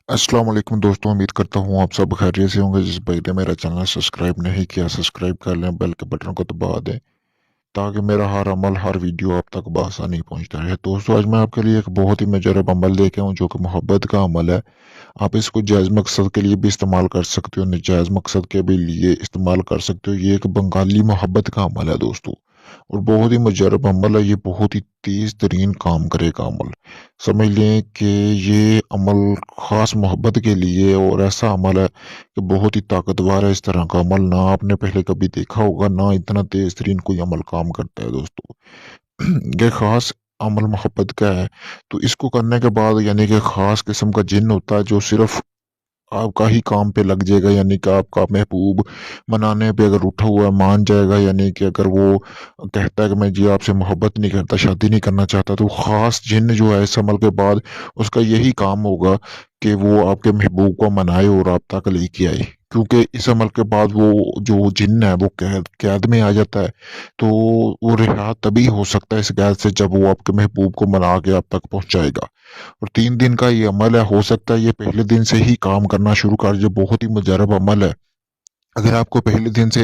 अस्सलाम वालेकुम दोस्तों, उम्मीद करता हूँ आप सब खैरियत से होंगे। जिस भाई ने मेरा चैनल सब्सक्राइब नहीं किया, सब्सक्राइब कर लें, बेल के बटन को दबा दें ताकि मेरा हर अमल, हर वीडियो आप तक बआसानी पहुँचता रहे। दोस्तों, आज मैं आपके लिए एक बहुत ही मुजरब अमल लेके आऊँ जो कि मोहब्बत का अमल है। आप इसको जायज़ मकसद के लिए भी इस्तेमाल कर सकते हो, नाजायज़ मकसद के भी लिए इस्तेमाल कर सकते हो। ये एक बंगाली मोहब्बत का अमल है दोस्तों, और बहुत ही मुजरब अमल है। ये बहुत ही तेज़ तरीन काम करेगा अमल। समझ लें कि ये अमल ख़ास मोहब्बत के लिए और ऐसा अमल है कि बहुत ही ताकतवर है। इस तरह का अमल ना आपने पहले कभी देखा होगा, ना इतना तेज़ तरीन कोई अमल काम करता है दोस्तों। ये ख़ास अमल मोहब्बत का है, तो इसको करने के बाद यानी कि ख़ास किस्म का जिन्न होता है जो सिर्फ़ आपका ही काम पे लग जाएगा, यानी कि आपका महबूब मनाने पे अगर उठा हुआ है मान जाएगा। यानी कि अगर वो कहता है कि मैं जी आपसे मोहब्बत नहीं करता, शादी नहीं करना चाहता, तो ख़ास जिन्न जो है इस अमल के बाद उसका यही काम होगा कि वो आपके महबूब को मनाए और आप तक लेके आए। क्योंकि इस अमल के बाद वो जो जिन्न है वो कैद कैद में आ जाता है, तो वो रिहा तभी हो सकता है इस कैद से जब वो आपके महबूब को मना के आप तक पहुँचाएगा। और 3 दिन का ये अमल है, हो सकता है ये पहले दिन से ही काम करना शुरू कर दे। बहुत ही मुजरब अमल है। अगर आपको पहले दिन से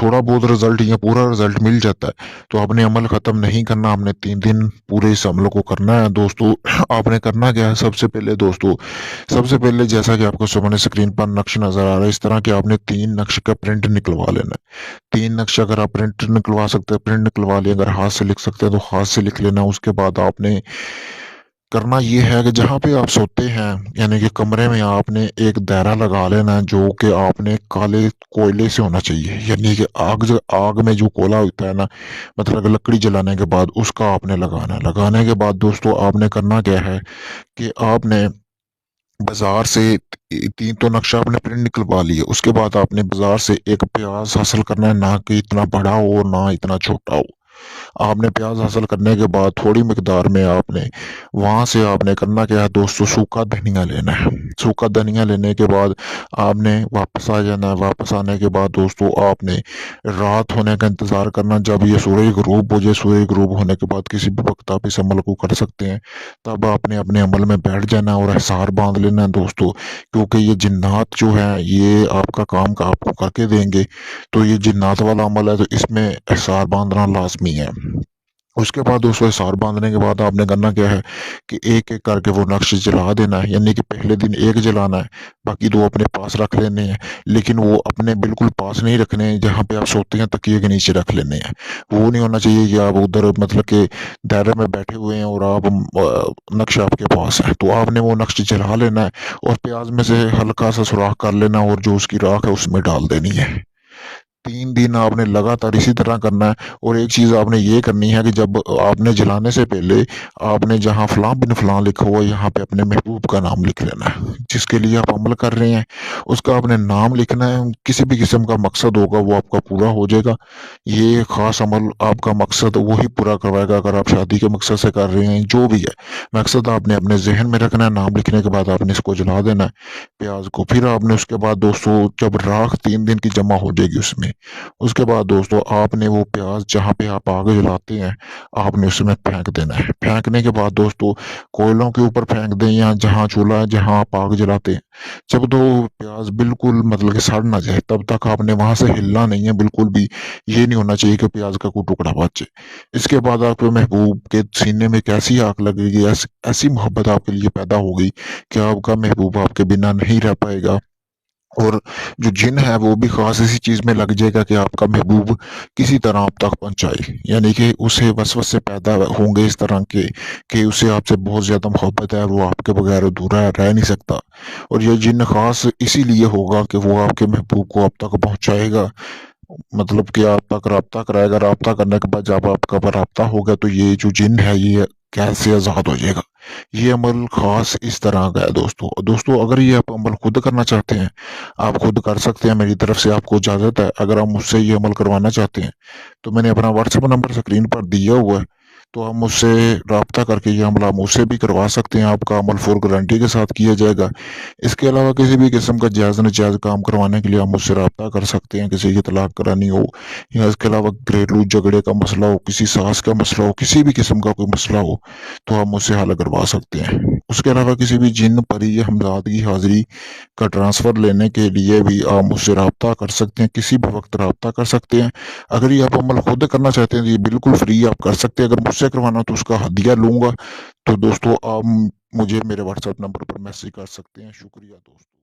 थोड़ा बहुत रिज़ल्ट या पूरा रिज़ल्ट मिल जाता है, तो आपने अमल ख़त्म नहीं करना, आपने 3 दिन पूरे इस अमल को करना है दोस्तों। आपने करना क्या है सबसे पहले दोस्तों, सबसे पहले जैसा कि आपको सामने स्क्रीन पर नक्श नज़र आ रहा है, इस तरह के आपने 3 नक्श का प्रिंट निकलवा लेना है। 3 नक्श अगर आप प्रिंट निकलवा सकते हैं, प्रिंट निकलवा लिए। अगर हाथ से लिख सकते हैं, तो हाथ से लिख लेना। उसके बाद आपने करना ये है कि जहाँ पे आप सोते हैं, यानी कि कमरे में आपने एक दायरा लगा लेना है जो कि आपने काले कोयले से होना चाहिए। यानी कि आग में जो कोयला होता है ना, मतलब लकड़ी जलाने के बाद उसका आपने लगाना है। लगाने के बाद दोस्तों आपने करना क्या है कि आपने बाजार से 3 तो नक्शा आपने प्रिंट निकलवा लिए। उसके बाद आपने बाजार से एक प्याज हासिल करना है, ना कि इतना बड़ा हो ना इतना छोटा हो। आपने प्याज हासिल करने के बाद थोड़ी मिकदार में आपने वहां से आपने करना क्या है दोस्तों, सूखा धनिया लेना है। सूखा धनिया लेने के बाद आपने वापस आ जाना है। वापस आने के बाद दोस्तों आपने रात होने का इंतजार करना। जब ये सूरज गुरूब हो जाए, सूरज गुरूब होने के बाद किसी भी वक्त आप इस अमल को कर सकते हैं। तब आपने अपने अमल में बैठ जाना और हिसार बांध लेना है दोस्तों, क्योंकि ये जिन्नात जो है ये आपका काम का आपको करके देंगे। तो ये जिन्नात वाला अमल है, तो इसमें हिसार बांधना लाजमी है। उसके बाद दोस्तों हिसार बांधने के बाद आपने करना क्या है कि एक एक करके वो नक्श जला देना है। यानी कि पहले दिन एक जलाना है, बाकी 2 अपने पास रख लेने हैं। लेकिन वो अपने बिल्कुल पास नहीं रखने हैं, जहाँ पे आप सोते हैं तकिए के नीचे रख लेने हैं। वो नहीं होना चाहिए कि आप उधर मतलब के दायरे में बैठे हुए हैं और आप नक्श आपके पास है। तो आपने वो नक्श जला लेना है और प्याज में से हल्का सा सुराख कर लेना और जो उसकी राख है उसमें डाल देनी है। 3 दिन आपने लगातार इसी तरह करना है। और एक चीज़ आपने ये करनी है कि जब आपने जलाने से पहले आपने जहाँ फलां बिन फलां लिखा हुआ है, यहाँ पे अपने महबूब का नाम लिख लेना है। जिसके लिए आप अमल कर रहे हैं, उसका आपने नाम लिखना है। किसी भी किस्म का मकसद होगा वो आपका पूरा हो जाएगा। ये ख़ास अमल आपका मकसद वही पूरा करवाएगा। अगर आप शादी के मकसद से कर रहे हैं, जो भी है, मकसद आपने अपने ज़हन में रखना है। नाम लिखने के बाद आपने इसको जला देना है, प्याज़ को। फिर आपने उसके बाद दोस्तों जब राख 3 दिन की जमा हो जाएगी उसमें, उसके बाद दोस्तों आपने वो प्याज जहाँ पे आप आग जलाते हैं, आपने उसमें फेंक देना है। फेंकने के बाद दोस्तों कोयलों के ऊपर फेंक दें या जहाँ चूल्हा है जहाँ आप आग जलाते हैं। जब दो प्याज बिल्कुल मतलब कि सड़ ना जाए तब तक आपने वहां से हिलना नहीं है बिल्कुल भी। ये नहीं होना चाहिए कि प्याज का कोई टुकड़ा बचे। इसके बाद आपके महबूब के सीने में कैसी आग लगेगी, ऐसी मोहब्बत आपके लिए पैदा होगी कि आपका महबूब आपके बिना नहीं रह पाएगा। और जो जिन है वो भी ख़ास इसी चीज़ में लग जाएगा कि आपका महबूब किसी तरह आप तक पहुँचाए। यानी कि उसे वसवसे पैदा होंगे इस तरह के कि उसे आपसे बहुत ज़्यादा मोहब्बत है और वो आपके बगैर अधूरा रह नहीं सकता। और ये जिन ख़ास इसीलिए होगा कि वो आपके महबूब को आप तक पहुँचाएगा, मतलब कि आप तक राब्ता कराएगा। राब्ता करने के बाद जब आपका राब्ता होगा तो ये जो जिन है ये कैद से आज़ाद हो जाएगा। ये अमल ख़ास इस तरह का है दोस्तों। दोस्तों अगर ये आप अमल खुद करना चाहते हैं, आप खुद कर सकते हैं। मेरी तरफ से आपको इजाज़त है। अगर आप मुझसे ये अमल करवाना चाहते हैं, तो मैंने अपना व्हाट्सएप नंबर स्क्रीन पर दिया हुआ है। तो आप मुझसे रब्ता करके ये अमल आप मुझसे भी करवा सकते हैं। आपका अमल फुल गारंटी के साथ किया जाएगा। इसके अलावा किसी भी किस्म का जायज़ नाजायज़ काम करवाने के लिए आप मुझसे रब्ता कर सकते हैं। किसी की तलाक करानी हो या इसके अलावा घरेलू झगड़े का मसला हो, किसी सास का मसला हो, किसी भी किस्म का कोई मसला हो, तो आप मुझसे हल करवा सकते हैं। उसके अलावा किसी भी जिन, परी या हमदर्द की हाज़िरी का ट्रांसफ़र लेने के लिए भी आप मुझसे रब्ता कर सकते हैं। किसी भी वक्त रब्ता कर सकते हैं। अगर ये आप अमल खुद करना चाहते हैं तो ये बिल्कुल फ्री आप कर सकते हैं। अगर मुझसे करवाना हो तो उसका हदिया लूँगा। तो दोस्तों आप मुझे मेरे व्हाट्सएप नंबर पर मैसेज कर सकते हैं। शुक्रिया दोस्तों।